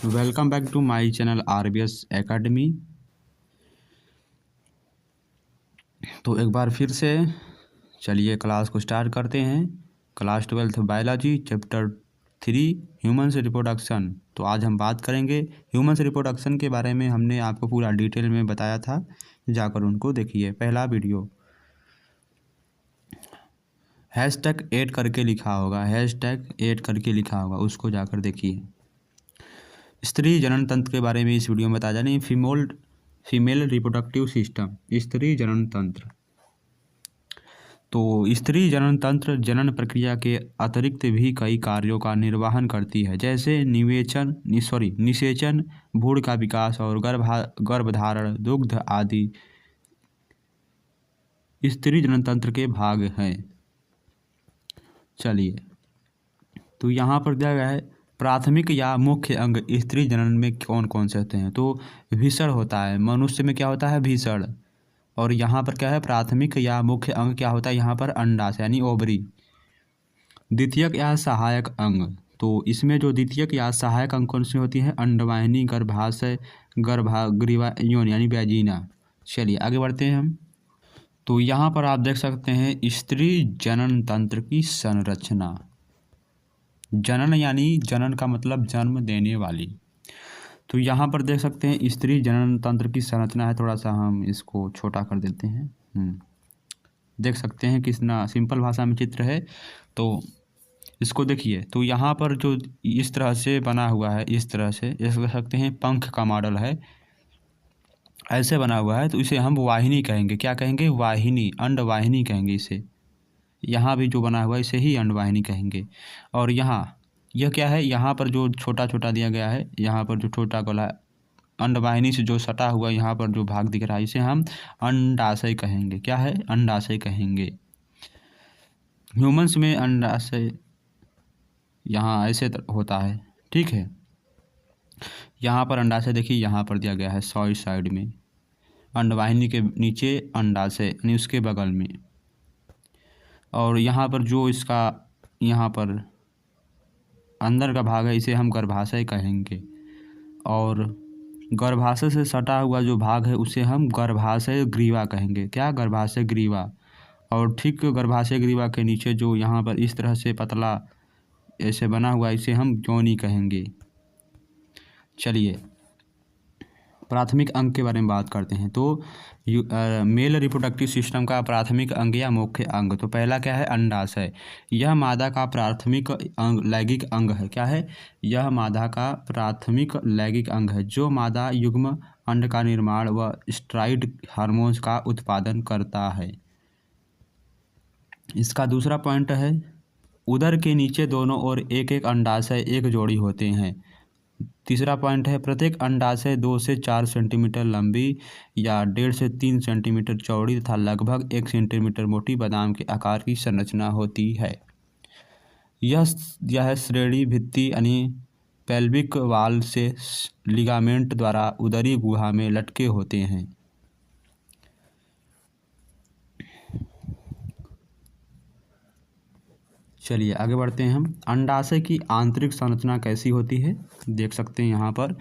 Welcome back to my channel RBS academy. तो एक बार फिर से चलिए क्लास को स्टार्ट करते हैं। Class 12th biology chapter 3 humans reproduction. तो आज हम बात करेंगे ह्यूमन्स रिप्रोडक्शन के बारे में। हमने आपको पूरा डिटेल में बताया था, जाकर उनको देखिए। पहला वीडियो हैशटैग ऐड करके लिखा होगा, हैशटैग ऐड करके लिखा होगा, उसको जाकर देखिए। स्त्री जनन तंत्र के बारे में इस वीडियो में बताया जा रहा है। फीमेल रिप्रोडक्टिव सिस्टम, स्त्री जनन तंत्र। तो स्त्री जनन तंत्र जनन प्रक्रिया के अतिरिक्त भी कई कार्यों का निर्वहन करती है, जैसे निषेचन, भ्रूण का विकास और गर्भधारण, दुग्ध आदि स्त्री जनन तंत्र के भाग हैं। चलिए, तो यहाँ पर दिया गया है प्राथमिक या मुख्य अंग स्त्री जनन में कौन कौन से होते हैं। तो भीषण होता है, मनुष्य में क्या होता है, भीषण। और यहाँ पर क्या है, प्राथमिक या मुख्य अंग क्या होता है, यहाँ पर अंडाशय यानी ओवरी। द्वितीयक या सहायक अंग, तो इसमें जो द्वितीयक या सहायक अंग कौन सी होती है, अंडवाहिनी, गर्भाशय, ग्रीवा, योनि यानी वैजिना। चलिए आगे बढ़ते हैं हम। तो यहाँ पर आप देख सकते हैं स्त्री जनन तंत्र की संरचना। जनन यानी जन्म का मतलब जन्म देने वाली। तो यहाँ पर देख सकते हैं स्त्री जनन तंत्र की संरचना है। थोड़ा सा हम इसको छोटा कर देते हैं। देख सकते हैं कितना सिंपल भाषा में चित्र है। तो इसको देखिए, तो यहाँ पर जो इस तरह से बना हुआ है, इस तरह से देख सकते हैं पंख का मॉडल है, ऐसे बना हुआ है। तो इसे हम वाहिनी कहेंगे। क्या कहेंगे, वाहिनी, अंडवाहिनी कहेंगे इसे। यहाँ भी जो बना हुआ है इसे ही अंडवाहिनी कहेंगे। और यहाँ यह क्या है, यहाँ पर जो छोटा छोटा दिया गया है, यहाँ पर जो छोटा गोला अंडवाहिनी से जो सटा हुआ यहाँ पर जो भाग दिख रहा है, इसे हम अंडाशय कहेंगे। क्या है, अंडाशय कहेंगे। ह्यूमंस में अंडाशय यहाँ ऐसे होता है, ठीक है। यहाँ पर अंडाशय देखिए, यहाँ पर दिया गया है साइड में, अंडवाहिनी के नीचे अंडाशय यानी उसके बगल में। और यहाँ पर जो इसका यहाँ पर अंदर का भाग है, इसे हम गर्भाशय कहेंगे। और गर्भाशय से सटा हुआ जो भाग है उसे हम गर्भाशय ग्रीवा कहेंगे। क्या, गर्भाशय ग्रीवा। और ठीक गर्भाशय ग्रीवा के नीचे जो यहाँ पर इस तरह से पतला ऐसे बना हुआ, इसे हम योनि कहेंगे। चलिए प्राथमिक अंग के बारे में बात करते हैं। तो मेल रिप्रोडक्टिव सिस्टम का प्राथमिक अंग या मुख्य अंग, तो पहला क्या है, अंडाशय। यह मादा का प्राथमिक अंग, लैंगिक अंग है। क्या है, यह मादा का प्राथमिक लैंगिक अंग है, जो मादा युग्म अंड का निर्माण व स्टेरॉइड हार्मोन्स का उत्पादन करता है। इसका दूसरा पॉइंट है, उदर के नीचे दोनों ओर एक एक अंडाशय एक जोड़ी होते हैं। तीसरा पॉइंट है, प्रत्येक अंडाशय 2 से 4 सेंटीमीटर लंबी या 1.5 से 3 सेंटीमीटर चौड़ी तथा लगभग 1 सेंटीमीटर मोटी बादाम के आकार की संरचना होती है। यह श्रेणी भित्ति यानी पेल्विक वाल से लिगामेंट द्वारा उदरी गुहा में लटके होते हैं। चलिए आगे बढ़ते हैं हम। अंडाशय की आंतरिक संरचना कैसी होती है, देख सकते हैं यहाँ पर।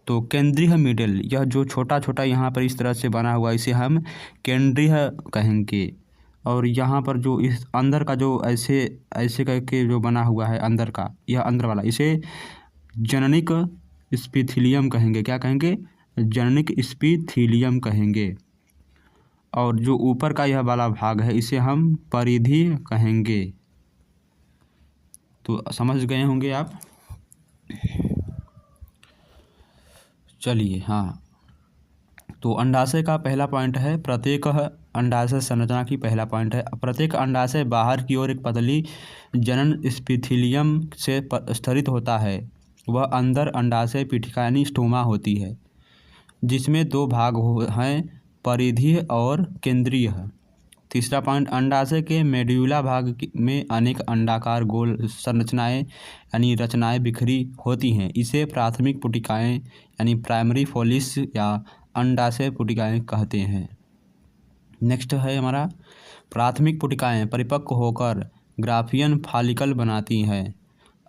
तो केंद्रीय मिडल, यह जो छोटा छोटा यहाँ पर इस तरह से बना हुआ, इसे हम केंद्रीय कहेंगे। और यहाँ पर जो इस अंदर का जो ऐसे ऐसे करके जो बना हुआ है अंदर का, यह अंदर वाला, इसे जननिक स्पीथिलियम कहेंगे। क्या कहेंगे, जननिक स्पीथिलियम कहेंगे। और जो ऊपर का यह वाला भाग है, इसे हम परिधि कहेंगे। तो समझ गए होंगे आप। चलिए, हाँ, तो अंडाशय का पहला पॉइंट है, प्रत्येक अंडाशय संरचना की पहला पॉइंट है, प्रत्येक अंडाशय बाहर की ओर एक पतली जनन स्पीथिलियम से स्तरित होता है। वह अंदर अंडाशय पीठिका यानी स्टोमा होती है, जिसमें 2 भाग हैं, परिधीय और केंद्रीय। तीसरा पॉइंट, अंडाशय के मेड्यूला भाग में अनेक अंडाकार गोल संरचनाएं यानी रचनाएं बिखरी होती हैं। इसे प्राथमिक पुटिकाएं यानी प्राइमरी फोलिस या अंडाशय पुटिकाएं कहते हैं। नेक्स्ट है हमारा, प्राथमिक पुटिकाएं परिपक्व होकर ग्राफियन फॉलिकल बनाती हैं।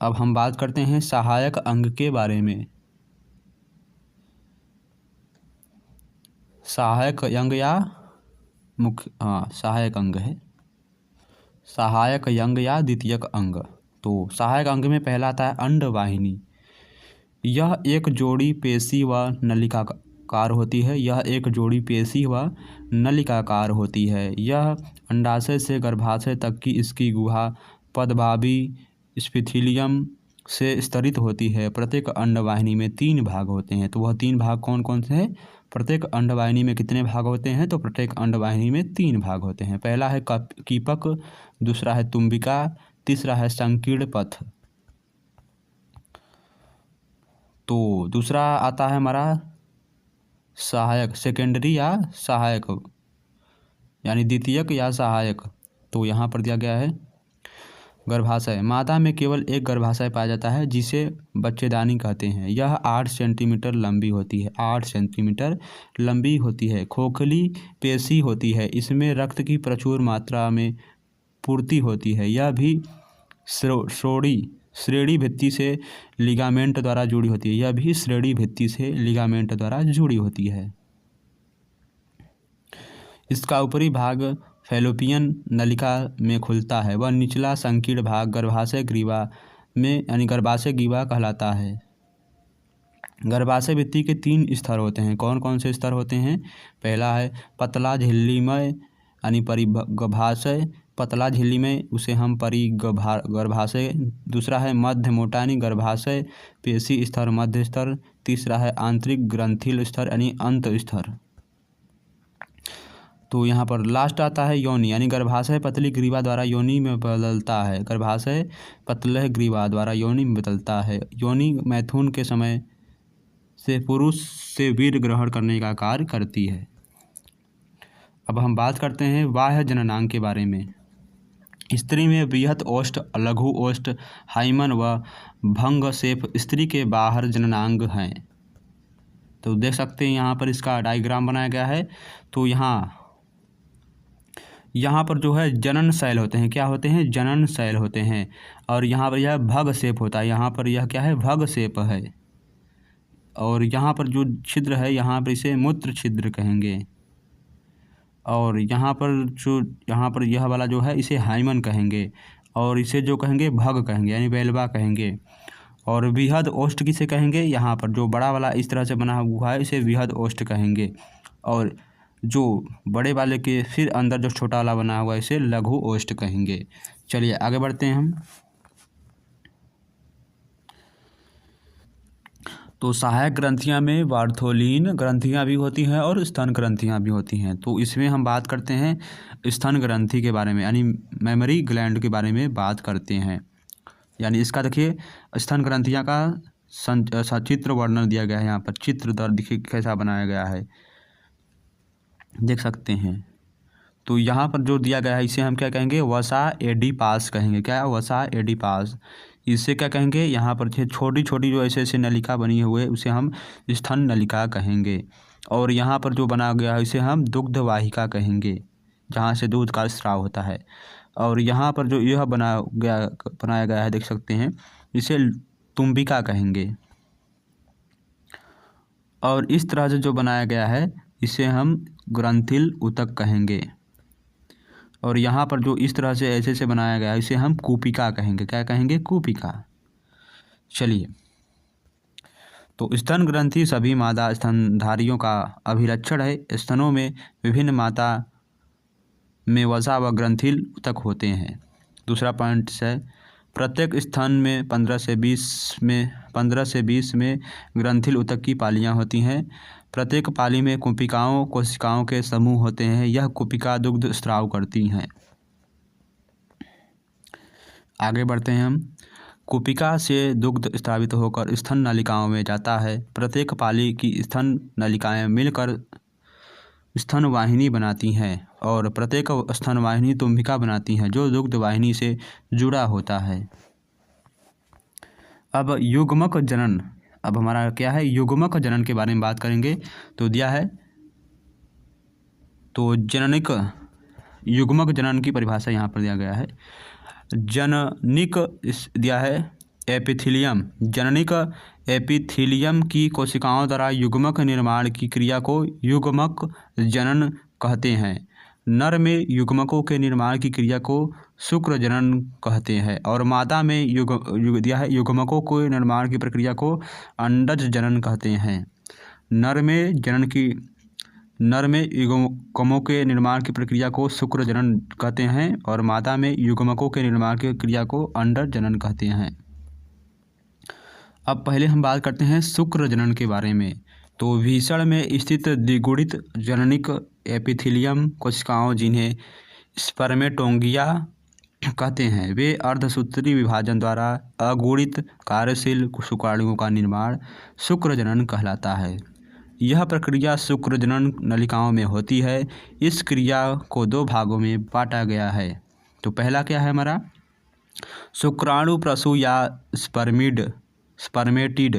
अब हम बात करते हैं सहायक अंग के बारे में। सहायक अंग या मुख्य, सहायक अंग है, सहायक अंग या द्वितीयक अंग। तो सहायक अंग में पहला आता है अंडवाहिनी। यह एक जोड़ी पेशी व नलिकाकार होती है। यह एक जोड़ी पेशी व नलिकाकार होती है। यह अंडाशय से गर्भाशय तक की इसकी गुहा पदभावी स्पिथिलियम से स्तरित होती है। प्रत्येक अंडवाहिनी में 3 भाग होते हैं। तो वह 3 भाग कौन कौन से हैं? प्रत्येक अंडवाहिनी में कितने भाग होते हैं? तो प्रत्येक अंडवाहिनी में 3 भाग होते हैं। पहला है कीपक, दूसरा है तुम्बिका, तीसरा है संकीर्ण पथ। तो दूसरा आता है हमारा सहायक, सेकेंडरी या सहायक, यानी द्वितीयक या सहायक। तो यहाँ पर दिया गया है गर्भाशय। मादा में केवल एक गर्भाशय पाया जाता है जिसे बच्चेदानी कहते हैं। यह 8 सेंटीमीटर लंबी होती है, 8 सेंटीमीटर लंबी होती है। खोखली पेशी होती है। इसमें रक्त की प्रचुर मात्रा में पूर्ति होती है। यह भी श्रेणी भित्ति से लिगामेंट द्वारा जुड़ी होती है। यह भी श्रेणी भित्ति से लिगामेंट द्वारा जुड़ी होती है। इसका ऊपरी भाग फैलोपियन नलिका में खुलता है। वह निचला संकीर्ण भाग गर्भाशय ग्रीवा में यानी गर्भाशय ग्रीवा कहलाता है। गर्भाशय भित्ति के 3 स्तर होते हैं। कौन कौन से स्तर होते हैं? पहला है पतला झिल्लीमय यानी परिगर्भाशय, पतला झिल्ली में उसे हम परिगर्भाशय। दूसरा है मध्य मोटानी गर्भाशय पेशी स्तर मध्य स्तर। तीसरा है आंतरिक ग्रंथिल स्तर यानी अंत स्तर। तो यहाँ पर लास्ट आता है योनि, यानी गर्भाशय पतली ग्रीवा द्वारा योनि में बदलता है। गर्भाशय पतले ग्रीवा द्वारा योनि में बदलता है। योनि मैथुन के समय से पुरुष से वीर्य ग्रहण करने का कार्य करती है। अब हम बात करते हैं बाह्य जननांग के बारे में। स्त्री में बृहत ओष्ठ, लघु ओष्ठ, हाइमन व भंग शेफ स्त्री के बाहर जननांग हैं। तो देख सकते हैं यहाँ पर इसका डायग्राम बनाया गया है। तो यहाँ पर जो है जनन शैल होते हैं। क्या होते हैं? जनन शैल होते हैं। और यहाँ पर यह भग शेप होता है। यहाँ पर यह क्या है? भग शेप है। और यहाँ पर जो छिद्र है यहाँ पर इसे मूत्र छिद्र कहेंगे। और यहाँ पर यह वाला जो है इसे हाइमन कहेंगे। और इसे जो कहेंगे भग कहेंगे यानी वेल्वा कहेंगे। और बृहद ओष्ठ किसे कहेंगे? यहाँ पर जो बड़ा वाला इस तरह से बना हुआ है इसे बृहद ओष्ठ कहेंगे। और जो बड़े वाले के फिर अंदर जो छोटा वाला बना हुआ है इसे लघु ओष्ठ कहेंगे। चलिए आगे बढ़ते हैं हम। तो सहायक ग्रंथियां में बार्थोलीन ग्रंथियां भी होती हैं और स्तन ग्रंथियां भी होती हैं। तो इसमें हम बात करते हैं स्तन ग्रंथि के बारे में, यानी मेमरी ग्लैंड के बारे में बात करते हैं। यानी इसका देखिए स्तन ग्रंथियां का सचित्र वर्णन दिया गया है। यहाँ पर चित्र दर देखिए कैसा बनाया गया है, देख सकते हैं। तो यहाँ पर जो दिया गया है इसे हम क्या कहेंगे? वसा एडिपास कहेंगे। क्या? वसा एडिपास। इसे क्या कहेंगे? यहाँ पर छोटी छोटी जो ऐसे ऐसे नलिका बनी हुई है उसे हम स्तन नलिका कहेंगे। और यहाँ पर जो बना गया है इसे हम दुग्ध वाहिका कहेंगे, जहाँ से दूध का स्राव होता है। और यहाँ पर जो यह बनाया गया है देख सकते हैं, इसे तुम्बिका कहेंगे। और इस तरह से जो बनाया गया है इसे हम ग्रंथिल ऊतक कहेंगे। और यहाँ पर जो इस तरह से ऐसे से बनाया गया है इसे हम कूपिका कहेंगे। क्या कहेंगे? कूपिका। चलिए, तो स्तन ग्रंथि सभी मादा स्तनधारियों का अभिलक्षण है। स्तनों में विभिन्न माता में वसा व ग्रंथिल ऊतक होते हैं। दूसरा पॉइंट है प्रत्येक स्तन में 15 से 20 में ग्रंथिल ऊतक की पालियाँ होती हैं। प्रत्येक पाली में कोशिकाओं के समूह होते हैं। यह कोशिका दुग्ध स्राव करती हैं। आगे बढ़ते हैं हम। कोशिका से दुग्ध स्रावित होकर स्तन नलिकाओं में जाता है। प्रत्येक पाली की स्तन नलिकाएं मिलकर स्तन वाहिनी बनाती हैं और प्रत्येक स्तन वाहिनी तुम्बिका बनाती हैं जो दुग्ध वाहिनी से जुड़ा होता है। अब युग्मक जनन, अब हमारा क्या है? युग्मक जनन के बारे में बात करेंगे। तो दिया है, तो जननिक युग्मक जनन की परिभाषा यहाँ पर दिया गया है। जननिक दिया है एपिथीलियम जननिक एपिथीलियम की कोशिकाओं द्वारा युग्मक निर्माण की क्रिया को युग्मक जनन कहते हैं। नर में युग्मकों के निर्माण की क्रिया को शुक्र जनन कहते हैं और मादा में युग्मकों के निर्माण की प्रक्रिया को अंडज जनन कहते हैं। नर में युग्मकों के निर्माण की प्रक्रिया को शुक्र जनन कहते हैं और मादा में युग्मकों के निर्माण की क्रिया को अंडज जनन कहते हैं। अब पहले हम बात करते हैं शुक्र जनन के बारे में। तो भीषण में स्थित द्विगुणित जननिक एपिथीलियम कोशिकाओं जिन्हें स्पर्मेटोगिया कहते हैं, वे अर्धसूत्री विभाजन द्वारा अगुणित कार्यशील शुक्राणुओं का निर्माण शुक्र जनन कहलाता है। यह प्रक्रिया शुक्र जनन नलिकाओं में होती है। इस क्रिया को दो भागों में बांटा गया है। तो पहला क्या है हमारा, शुक्राणु प्रसूय या स्पर्मेटिड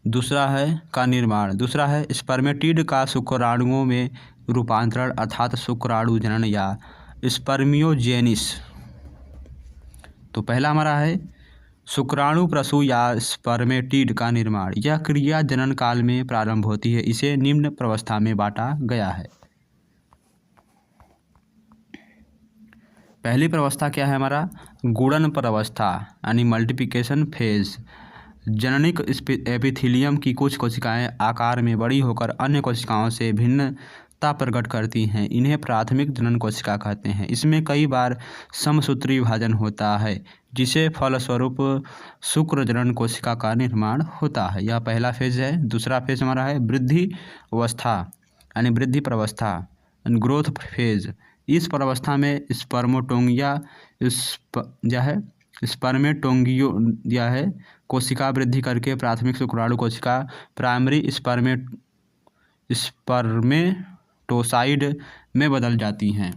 दूसरा है स्पर्मेटिड का शुक्राणुओं में रूपांतरण अर्थात शुक्राणु जनन या स्पर्मियोजेनिस। तो पहला हमारा है शुक्राणु प्रसूय या स्पर्मेटिड का निर्माण। यह क्रिया जनन काल में प्रारंभ होती है। इसे निम्न प्रावस्था में बांटा गया है। पहली प्रावस्था क्या है हमारा, गुणन प्रावस्था यानी मल्टीप्लिकेशन फेज। जननिक एपिथीलियम की कुछ कोशिकाएं आकार में बड़ी होकर अन्य कोशिकाओं से भिन्नता प्रकट करती हैं। इन्हें प्राथमिक जनन कोशिका कहते हैं। इसमें कई बार समसूत्री विभाजन होता है, जिसे फलस्वरूप शुक्र जनन कोशिका का निर्माण होता है। यह पहला फेज है। दूसरा फेज हमारा है वृद्धि अवस्था यानी वृद्धि प्रावस्था, ग्रोथ फेज। इस प्रावस्था में स्पर्मेटोगिया है कोशिका वृद्धि करके प्राथमिक शुक्राणु कोशिका प्राइमरी स्पर्मेटोसाइड में बदल जाती हैं।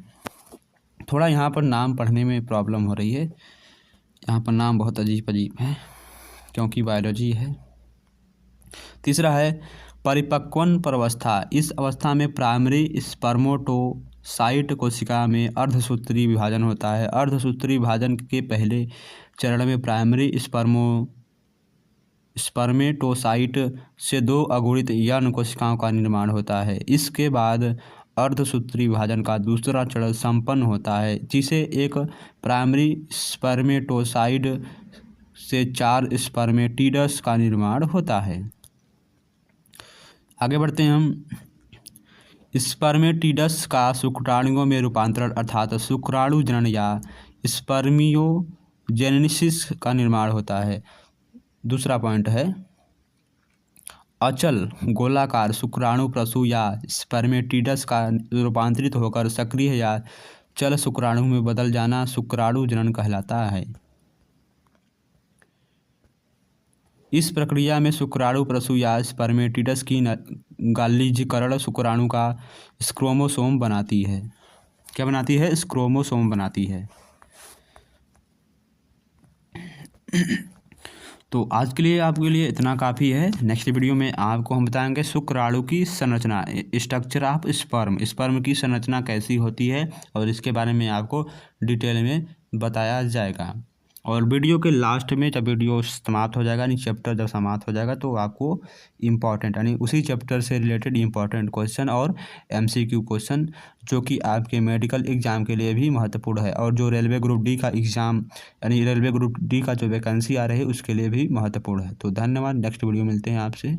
थोड़ा यहाँ पर नाम पढ़ने में प्रॉब्लम हो रही है। यहाँ पर नाम बहुत अजीब है क्योंकि बायोलॉजी है। तीसरा है परिपक्वन प्रावस्था। इस अवस्था में प्राइमरी स्पर्मेटोसाइट कोशिका में अर्धसूत्री विभाजन होता है। अर्धसूत्री विभाजन के पहले चरण में प्राइमरी स्पर्मेटोसाइट से दो अगुणित यौन कोशिकाओं का निर्माण होता है। इसके बाद अर्धसूत्री विभाजन का दूसरा चरण संपन्न होता है, जिसे एक प्राइमरी स्पर्मेटोसाइट से 4 स्पर्मेटिड्स का निर्माण होता है। आगे बढ़ते हैं हम। स्पर्मेटिड्स का शुक्राणुओं में रूपांतरण अर्थात शुक्राणु जनन या स्पर्मियोजेनेसिस का निर्माण होता है। दूसरा पॉइंट है अचल गोलाकार शुक्राणु प्रसूय या स्पर्मेटिड्स का रूपांतरित होकर सक्रिय या चल शुक्राणु में बदल जाना शुक्राणु जनन कहलाता है। इस प्रक्रिया में शुक्राणु प्रसूय या स्पर्मेटिड्स की गालीजीकरण शुक्राणु का स्क्रोमोसोम बनाती है। क्या बनाती है? स्क्रोमोसोम बनाती है। तो आज के लिए आपके लिए इतना काफ़ी है। नेक्स्ट वीडियो में आपको हम बताएंगे शुक्राणु की संरचना, स्ट्रक्चर ऑफ स्पर्म की संरचना कैसी होती है और इसके बारे में आपको डिटेल में बताया जाएगा। और वीडियो के लास्ट में जब वीडियो समाप्त हो जाएगा यानी चैप्टर जब समाप्त हो जाएगा तो आपको इम्पॉर्टेंट यानी उसी चैप्टर से रिलेटेड इम्पॉर्टेंट क्वेश्चन और MCQ क्वेश्चन जो कि आपके मेडिकल एग्ज़ाम के लिए भी महत्वपूर्ण है और जो रेलवे ग्रुप डी का एग्ज़ाम यानी रेलवे ग्रुप डी का जो वैकेंसी आ रही है उसके लिए भी महत्वपूर्ण है। तो धन्यवाद। नेक्स्ट वीडियो मिलते हैं आपसे।